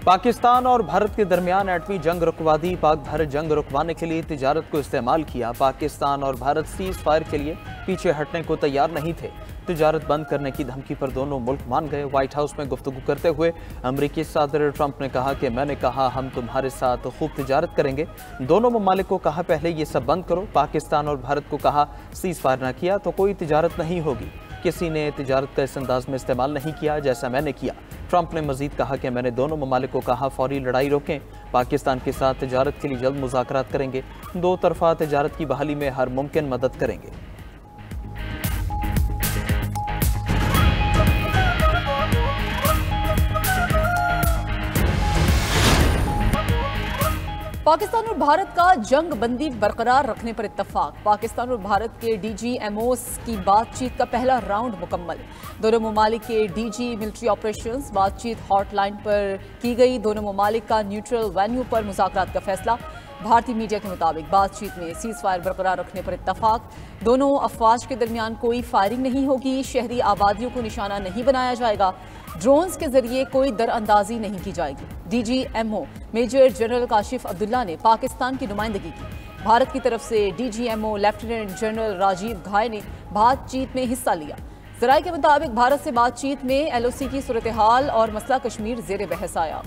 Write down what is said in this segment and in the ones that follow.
पाकिस्तान और भारत के दरमियान एटमी जंग रुकवा दी। पाक भारत जंग रुकवाने के लिए तिजारत को इस्तेमाल किया। पाकिस्तान और भारत सीज फायर के लिए पीछे हटने को तैयार नहीं थे। तिजारत बंद करने की धमकी पर दोनों मुल्क मान गए। व्हाइट हाउस में गुफ्तगू करते हुए अमरीकी सदर ट्रंप ने कहा कि मैंने कहा हम तुम्हारे साथ खूब तिजारत करेंगे। दोनों ममालिक को कहा पहले ये सब बंद करो। पाकिस्तान और भारत को कहा सीज फायर न किया तो कोई तिजारत नहीं होगी। किसी ने तिजारत का इस अंदाज में इस्तेमाल नहीं किया जैसा मैंने किया। ट्रंप ने मजीद कहा कि मैंने दोनों ममालिक को कहा फौरी लड़ाई रोकें। पाकिस्तान के साथ तिजारत के लिए जल्द मुज़ाकरात करेंगे। दो तरफा तिजारत की बहाली में हर मुमकिन मदद करेंगे। पाकिस्तान और भारत का जंग बंदी बरकरार रखने पर इत्तफाक। पाकिस्तान और भारत के DGMOs की बातचीत का पहला राउंड मुकम्मल। दोनों ममालिक के DG मिलिट्री ऑपरेशंस बातचीत हॉटलाइन पर की गई। दोनों ममालिक का न्यूट्रल वेन्यू पर मुज़ाकरात का फैसला। भारतीय मीडिया के मुताबिक बातचीत में सीज फायर बरकरार रखने पर इत्तफाक। दोनों अफवाज के दरमियान कोई फायरिंग नहीं होगी। शहरी आबादियों को निशाना नहीं बनाया जाएगा। ड्रोन्स के जरिए कोई दरअंदाजी नहीं की जाएगी। DGMO major general Kashif Abdullah ने पाकिस्तान की नुमाइंदगी की। भारत की तरफ से DGMO लेफ्टिनेंट जनरल राजीव घाय ने बातचीत में हिस्सा लिया। जराये के मुताबिक भारत से बातचीत में LOC की सूरत हाल और मसला कश्मीर जेर बहस आया।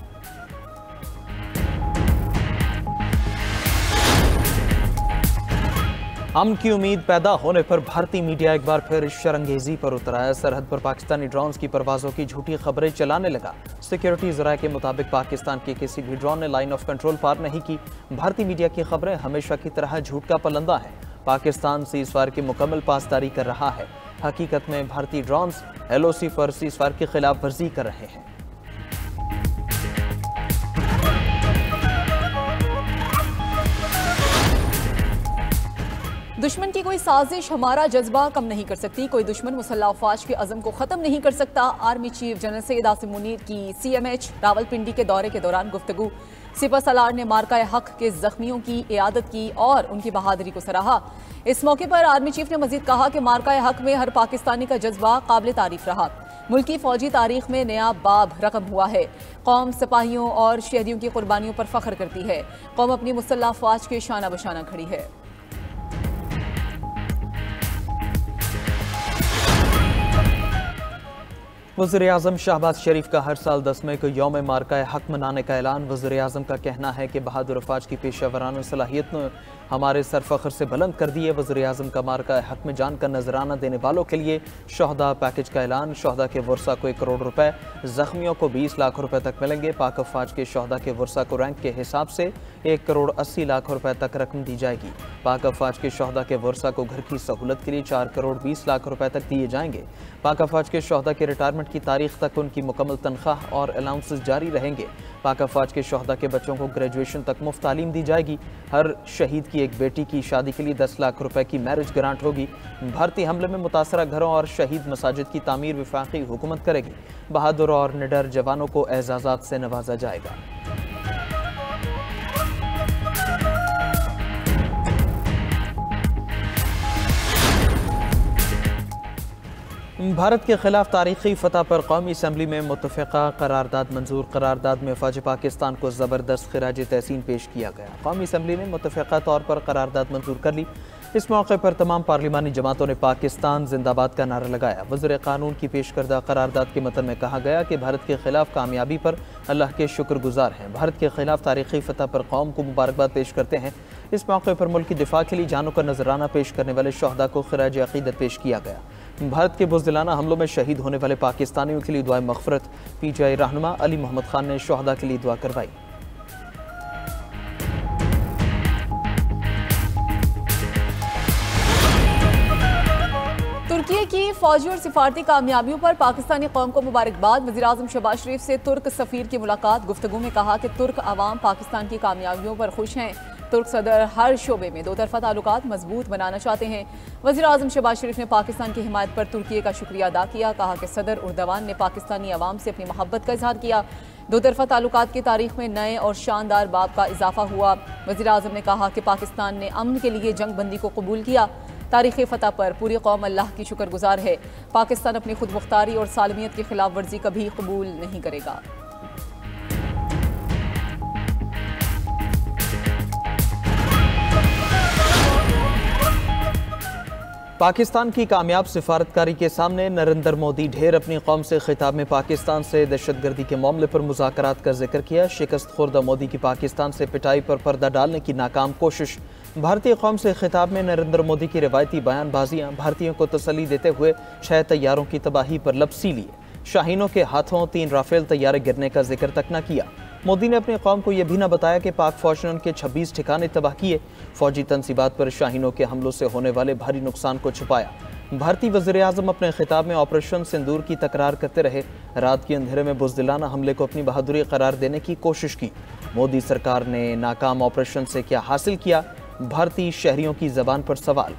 अमन की उम्मीद पैदा होने पर भारतीय मीडिया एक बार फिर शरंगेजी पर उतर आया। सरहद पर पाकिस्तानी ड्रोन्स की परवाजों की झूठी खबरें चलाने लगा। सिक्योरिटी ज़राए के मुताबिक पाकिस्तान के किसी भी ड्रोन ने लाइन ऑफ कंट्रोल पार नहीं की। भारतीय मीडिया की खबरें हमेशा की तरह झूठ का पलंदा है। पाकिस्तान सीज फायर की मुकम्मल पासदारी कर रहा है। हकीकत में भारतीय ड्रोन्स LOC पर सीज फायर की खिलाफ वर्जी कर रहे हैं। दुश्मन की कोई साजिश हमारा जज्बा कम नहीं कर सकती। कोई दुश्मन मुसल्लह अफवाज के अज़म को ख़त्म नहीं कर सकता। Army chief general Syed Asim Munir की CMH रावलपिंडी के दौरे के दौरान गुफ्तगू। सिपह सलार ने मार्का हक के जख्मियों की इयादत की और उनकी बहादुरी को सराहा। इस मौके पर आर्मी चीफ ने मजीद कहा कि मार्का हक में हर पाकिस्तानी का जज्बा काबिल तारीफ रहा। मुल्की फौजी तारीख में नया बाब रकम हुआ है। कौम सिपाहियों और शहरियों की कुर्बानियों पर फख्र करती है। कौम अपनी मुसल्लह अफवाज के शाना बशाना खड़ी है। वज़ीर-ए-आज़म शहबाज शरीफ का हर साल 10 मई को यौम मार्का हक मनाने का ऐलान। वज़ीर-ए-आज़म का कहना है कि बहादुर अफवाज की पेशा सलाहियत ने हमारे सर फख्र से बुलंद कर दिए। वज़ीर-ए-आज़म का मार्का हक में जान का नजराना देने वालों के लिए शहदा पैकेज का ऐलान। शहदा के वर्सा को 1 करोड़ रुपए, जख्मियों को 20 लाख रुपए तक मिलेंगे। पाक अफवाज के शहदा के वर्सा को रैंक के हिसाब से 1 करोड़ 80 लाख रुपए तक रकम दी जाएगी। पाक अफवाज के शहदा के वर्सा को घर की सहूलत के लिए 4 करोड़ 20 लाख रुपए तक दिए जाएंगे। पाक अफवाज के शहदा के रिटायरमेंट की तारीख तक उनकी मुकम्मल तनख्वाह और अलाउंसेस जारी रहेंगे। पाक अफवाज के शहदा के बच्चों को ग्रेजुएशन तक मुफ्त तालीम दी जाएगी। हर शहीद की एक बेटी की शादी के लिए 10 लाख रुपए की मैरिज ग्रांट होगी। भारतीय हमले में मुतासरा घरों और शहीद मसाजिद की तामीर वफाकी हुकूमत करेगी। बहादुर और निडर जवानों को एजाज़ात से नवाजा जाएगा। भारत के खिलाफ तारीखी फतह पर कौमी असम्बली में मुत्तफ़िक़ा करारदाद मंजूर। करारदाद में फ़ौज पाकिस्तान को ज़बरदस्त खिराज तहसीन पेश किया गया। कौमी असम्बली ने मुत्तफ़िक़ा तौर पर करारदाद मंजूर कर ली। इस मौके पर तमाम पार्लिमानी जमातों ने पाकिस्तान जिंदाबाद का नारा लगाया। वज़ीर क़ानून की पेश करदा करारदाद के मतन में कहा गया कि भारत के खिलाफ कामयाबी पर अल्लाह के शुक्रगुजार हैं। भारत के खिलाफ तारीखी फतह पर कौम को मुबारकबाद पेश करते हैं। इस मौके पर मुल्क की दिफा के लिए जानों का नजराना पेश करने वाले शहदा को खिराज अक़ीदत पेश किया गया। भारत के बुज़दिलाना हमलों में शहीद होने वाले पाकिस्तानियों के लिए दुआए मग़फ़िरत। PTI रहनुमा अली मोहम्मद खान ने शहदा के लिए दुआ करवाई। तुर्की की फौजी और सिफारती कामयाबियों पर पाकिस्तानी कौम को मुबारकबाद। वज़ीर-ए-आज़म शहबाज शरीफ से तुर्क सफ़ीर की मुलाकात। गुफ्तगू में कहा कि तुर्क अवाम पाकिस्तान की कामयाबियों पर खुश हैं। तुर्क सदर हर शोबे में दो तरफा ताल्लुकात मजबूत बनाना चाहते हैं। वज़ीर-ए-आज़म शहबाज शरीफ ने पाकिस्तान की हिमायत पर तुर्की का शुक्रिया अदा किया। कहा कि सदर उर्दवान ने पाकिस्तानी अवाम से अपनी मोहब्बत का इजहार किया। दो तरफा ताल्लुकात की तारीख में नए और शानदार बाब का इजाफा हुआ। वज़ीर-ए-आज़म ने कहा कि पाकिस्तान ने अमन के लिए जंग बंदी को कबूल किया। तारीख़ी फ़तह पर पूरी कौम अल्लाह की शुक्रगुजार है। पाकिस्तान अपनी खुद मुख्तारी और सालमियत की खिलाफ वर्जी कभी कबूल नहीं करेगा। पाकिस्तान की कामयाब सिफारतकारी के सामने नरेंद्र मोदी ढेर अपनी कौम से खिताब में पाकिस्तान से दहशतगर्दी के मामले पर मुज़ाकरात का जिक्र किया। शिकस्त खुर्दा मोदी की पाकिस्तान से पिटाई पर पर्दा डालने की नाकाम कोशिश। भारतीय कौम से खिताब में नरेंद्र मोदी की रिवायती बयानबाजियाँ भारतीयों को तसल्ली देते हुए 6 तैयारों की तबाही पर लपसी लिए। शाहीनों के हाथों 3 राफेल तैयारे गिरने का जिक्र तक न किया। मोदी ने अपनी कौम को यह भी न बताया कि पाक फौज ने उनके 26 ठिकाने तबाह किए। फौजी तनसीबात पर शाहीनों के हमलों से होने वाले भारी नुकसान को छुपाया। भारतीय वज़ीर-ए-आज़म अपने खिताब में ऑपरेशन सिंदूर की तकरार करते रहे। रात के अंधेरे में बुज़दिलाना हमले को अपनी बहादुरी करार देने की कोशिश की। मोदी सरकार ने नाकाम ऑपरेशन से क्या हासिल किया, भारतीय शहरियों की ज़बान पर सवाल।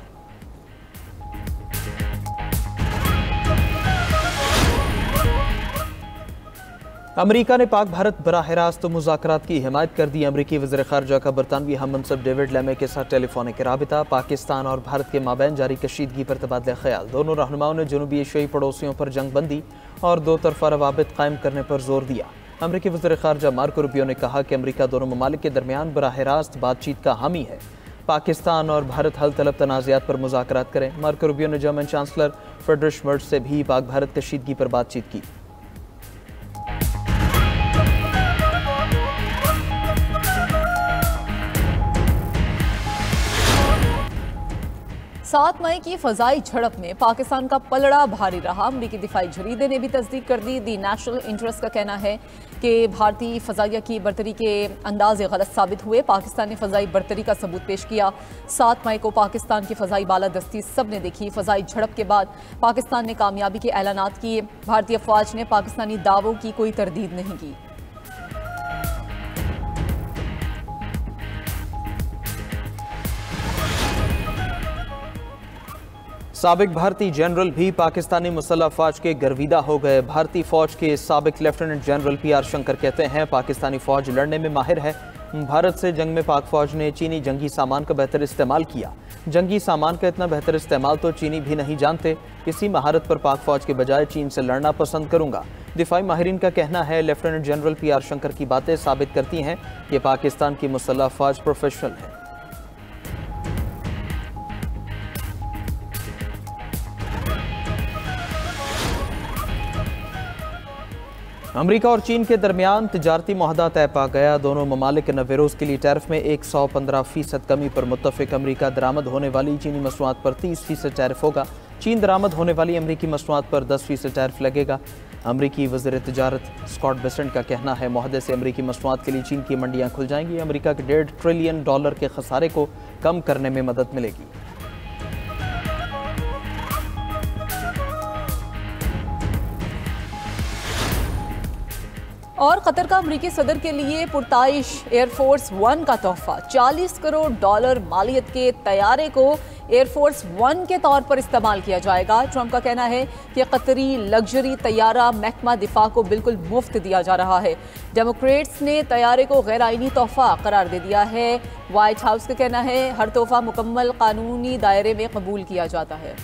अमेरिका ने पाक भारत बराह रास्त मुज़ाकरात की हिमायत कर दी। अमरीकी वज़ीर ख़ारजा का बरतानवी हम मनसब डेविड लेमे के साथ टेलीफोनिक राबिता। पाकिस्तान और भारत के माबैन जारी कशीदगी पर तबादला ख्याल। दोनों रहनुमाओं ने जनूबी एशियाई पड़ोसियों पर जंग बंदी और 2 तरफ़ा रवाबित कायम करने पर जोर दिया। अमरीकी वज़ीर ख़ारजा मार्को रूबियो ने कहा कि अमरीका दोनों ममालिक के दरमियान बराह रास्त बातचीत का हामी है। पाकिस्तान और भारत हल तलब तनाज़ात पर मुज़ाकरात करें। मार्को रूबियो ने जर्मन चांसलर फ्रेडरिश मर्ज से भी पाक भारत कशीदगी पर बातचीत की। 7 मई की फजाई झड़प में पाकिस्तान का पलड़ा भारी रहा। अमरीकी दिफाई जरीदे ने भी तस्दीक कर दी। दी नेशनल इंटरेस्ट का कहना है कि भारतीय फजाइया की बरतरी के अंदाजे गलत साबित हुए। पाकिस्तान ने फजाई बरतरी का सबूत पेश किया। 7 मई को पाकिस्तान की फजाई बालादस्ती सब ने देखी। फजाई झड़प के बाद पाकिस्तान ने कामयाबी के ऐलानात किए। भारतीय फौज ने पाकिस्तानी दावों की कोई तरदीद नहीं की। साबिक भारतीय जनरल भी पाकिस्तानी मुसल्लह फौज के गर्विदा हो गए। भारतीय फौज के साबिक लेफ्टिनेंट जनरल PR शंकर कहते हैं, पाकिस्तानी फौज लड़ने में माहिर है। भारत से जंग में पाक फौज ने चीनी जंगी सामान का बेहतर इस्तेमाल किया। जंगी सामान का इतना बेहतर इस्तेमाल तो चीनी भी नहीं जानते। इसी महारत पर पाक फौज के बजाय चीन से लड़ना पसंद करूंगा। दिफाई माहिरीन का कहना है, लेफ्टिनेंट जनरल PR शंकर की बातें साबित करती हैं कि पाकिस्तान की मुसल्लह फौज प्रोफेशनल है। अमेरिका और चीन के दरमियान तिजारती मुआहदा तय पा गया। दोनों ममालिक नवेरोज़ के लिए टैरिफ में 115% कमी पर मुत्तफिक। अमेरिका दरामद होने वाली चीनी मसनूआत पर 30% टैरिफ होगा। चीन दरामद होने वाली अमेरिकी मसनूआत पर 10% टैरिफ लगेगा। अमेरिकी वज़ीर तिजारत स्कॉट बेसेंट का कहना है, मुआहदे से अमेरिकी मसनूआत के लिए चीन की मंडियाँ खुल जाएंगी। अमेरिका के $1.5 ट्रिलियन के खसारे को कम करने में मदद मिलेगी। और कतर का अमरीकी सदर के लिए पुरताइश एयरफोर्स 1 का तोहफा। $40 करोड़ मालियत के तैयारे को एयरफोर्स 1 के तौर पर इस्तेमाल किया जाएगा। ट्रंप का कहना है कि कतरी लग्जरी तैयारा महकमा दिफा को बिल्कुल मुफ्त दिया जा रहा है। डेमोक्रेट्स ने तैयारे को गैर आइनी तोहफा करार दे दिया है। व्हाइट हाउस का कहना है, हर तोहफा मुकम्मल कानूनी दायरे में कबूल किया जाता है।